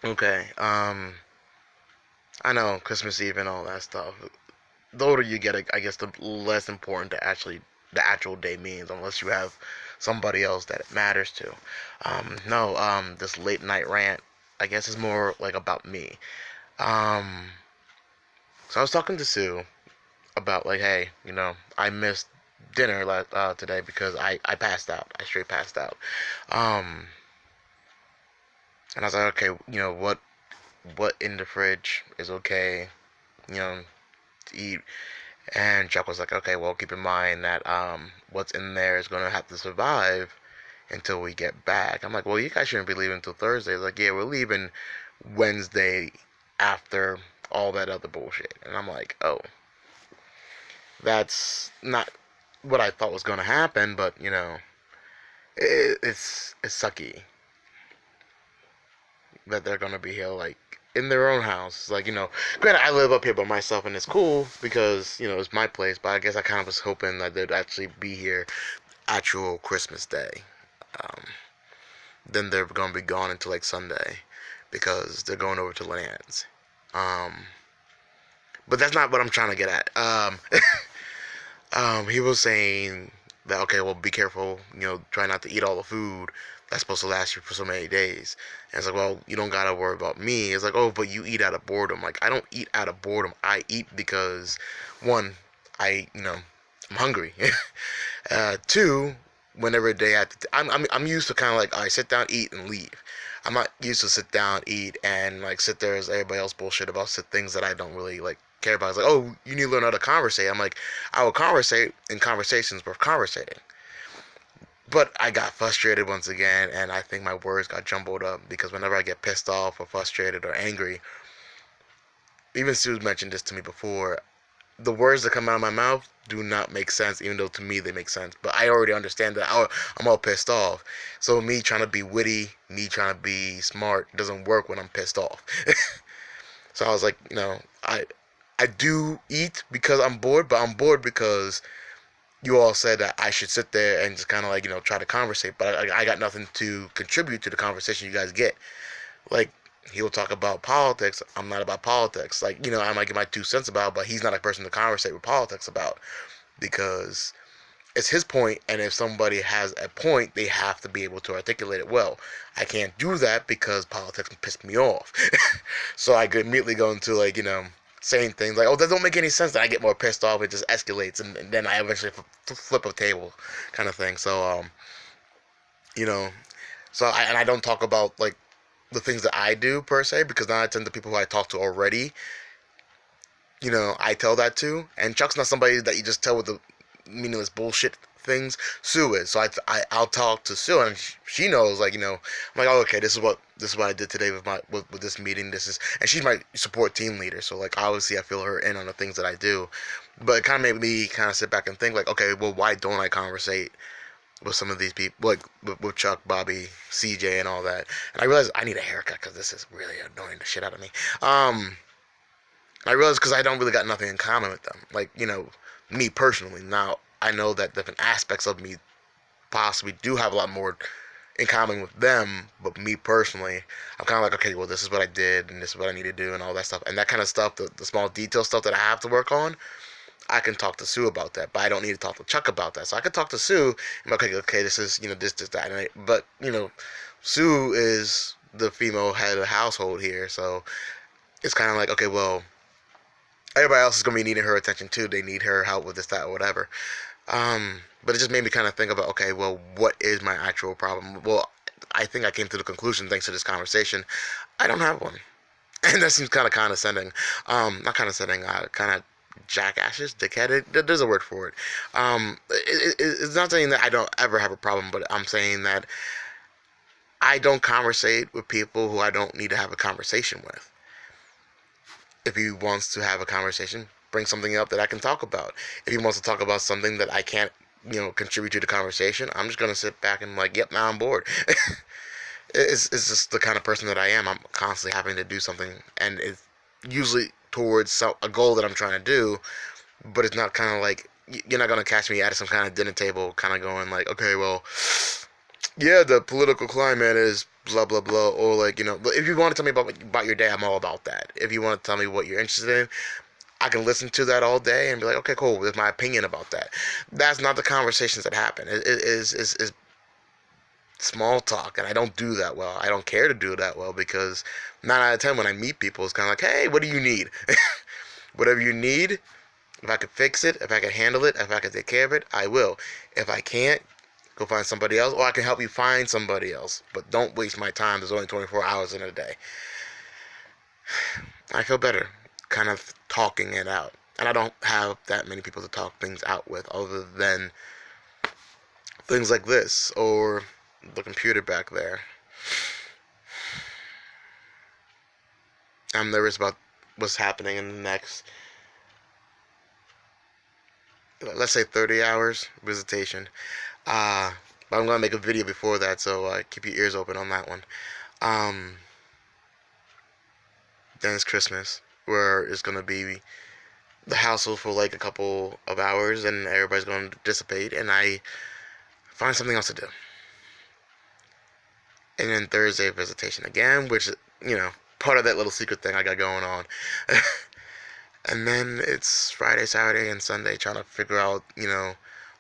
Okay. I know Christmas Eve and all that stuff. The older you get, I guess the less important the actual day means, unless you have somebody else that it matters to. No. This late night rant, I guess, is more like about me. Um, so I was talking to Sue about like, hey, I missed dinner today because I passed out. I straight passed out. Um, and I was like, okay, what in the fridge is okay, you know, to eat. And Chuck was like, okay, well, keep in mind that what's in there is gonna have to survive until we get back. I'm like, well, you guys shouldn't be leaving until Thursday. He's like, yeah, we're leaving Wednesday after all that other bullshit. And I'm like, oh, that's not what I thought was gonna happen, but it's sucky that they're gonna be here like in their own house. Like, granted, I live up here by myself and it's cool because it's my place. But I guess I kind of was hoping that they'd actually be here actual Christmas Day. Um, then they're gonna be gone until like Sunday because they're going over to Lance. Um, but that's not what I'm trying to get at. He was saying that, okay, well, be careful. Try not to eat all the food that's supposed to last you for so many days. And it's like, well, you don't gotta worry about me. It's like, oh, but you eat out of boredom. Like, I don't eat out of boredom. I eat because, one, I'm hungry. Two, whenever a day I'm used to kind of like, I sit down, eat, and leave. I'm not used to sit down, eat, and like sit there as everybody else bullshit about things that I don't really like care about. It's like, oh, you need to learn how to conversate. I'm like, I will conversate in conversations worth conversating. But I got frustrated once again, and I think my words got jumbled up because whenever I get pissed off or frustrated or angry, even Sue's mentioned this to me before, the words that come out of my mouth do not make sense, even though to me they make sense. But I already understand that I'm all pissed off. So me trying to be witty, me trying to be smart doesn't work when I'm pissed off. So I was like, I do eat because I'm bored, but I'm bored because you all said that I should sit there and just kind of like try to conversate, but I got nothing to contribute to the conversation you guys get. Like, he'll talk about politics. I'm not about politics. Like, I might get my 2 cents about it, but he's not a person to conversate with politics about because it's his point, and if somebody has a point, they have to be able to articulate it well. I can't do that because politics piss me off. So I could immediately go into like saying things like, "Oh, that don't make any sense." Then I get more pissed off. It just escalates, and then I eventually flip a table, kind of thing. So you know, and I don't talk about like the things that I do per se because now I tend to people who I talk to already. I tell that to, and Chuck's not somebody that you just tell with the meaningless bullshit things. Sue is, so I'll talk to Sue, and she knows, like I'm like, oh, okay, this is what I did today with this meeting. This is, and she's my support team leader, so like obviously I feel her in on the things that I do, but it kind of made me kind of sit back and think like, okay, well, why don't I conversate with some of these people, like with Chuck, Bobby, CJ, and all that? And I realized I need a haircut because this is really annoying the shit out of me. I realized because I don't really got nothing in common with them. Like, me personally. Now, I know that different aspects of me possibly do have a lot more in common with them, but me personally, I'm kind of like, okay, well, this is what I did, and this is what I need to do, and all that stuff. And that kind of stuff, the small detail stuff that I have to work on, I can talk to Sue about that, but I don't need to talk to Chuck about that. So I can talk to Sue, and be like, okay, this is, this, that, and but, Sue is the female head of the household here, so it's kind of like, okay, well, everybody else is gonna be needing her attention too. They need her help with this, that, or whatever. But it just made me kind of think about, okay, well, what is my actual problem? Well, I think I came to the conclusion thanks to this conversation, I don't have one, and that seems kind of condescending. Not condescending, kind of jackasses, dickheaded. There's a word for it. It's not saying that I don't ever have a problem, but I'm saying that I don't conversate with people who I don't need to have a conversation with. If he wants to have a conversation, bring something up that I can talk about. If he wants to talk about something that I can't, contribute to the conversation, I'm just gonna sit back and like, yep, now I'm bored. It's just the kind of person that I am. I'm constantly having to do something, and it's usually towards a goal that I'm trying to do, but it's not kind of like you're not gonna catch me at some kind of dinner table, kind of going like, okay, well, Yeah, the political climate is blah blah blah, or like, but if you want to tell me about your day, I'm all about that. If you want to tell me what you're interested in, I can listen to that all day and be like, okay, cool. There's my opinion about that. That's not the conversations that happen. It is small talk, and I don't do that well. I don't care to do that well because 9 out of 10 when I meet people, it's kind of like, hey, what do you need? Whatever you need, if I could fix it, if I could handle it, if I could take care of it, I will. If I can't, go find somebody else, or I can help you find somebody else. But don't waste my time. There's only 24 hours in a day. I feel better kind of talking it out. And I don't have that many people to talk things out with other than things like this or the computer back there. I'm nervous about what's happening in the next, let's say, 30 hours visitation. But I'm going to make a video before that, so keep your ears open on that one. Um, then it's Christmas, where it's going to be the household for like a couple of hours, and everybody's going to dissipate, and I find something else to do. And then Thursday, visitation again, which, part of that little secret thing I got going on. And then it's Friday, Saturday, and Sunday trying to figure out,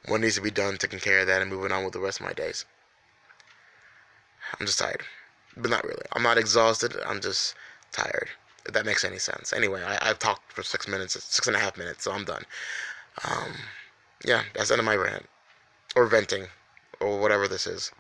what needs to be done, taking care of that, and moving on with the rest of my days. I'm just tired. But not really. I'm not exhausted. I'm just tired. If that makes any sense. Anyway, I've talked for 6 minutes, 6.5 minutes, so I'm done. Um, yeah, that's the end of my rant. Or venting. Or whatever this is.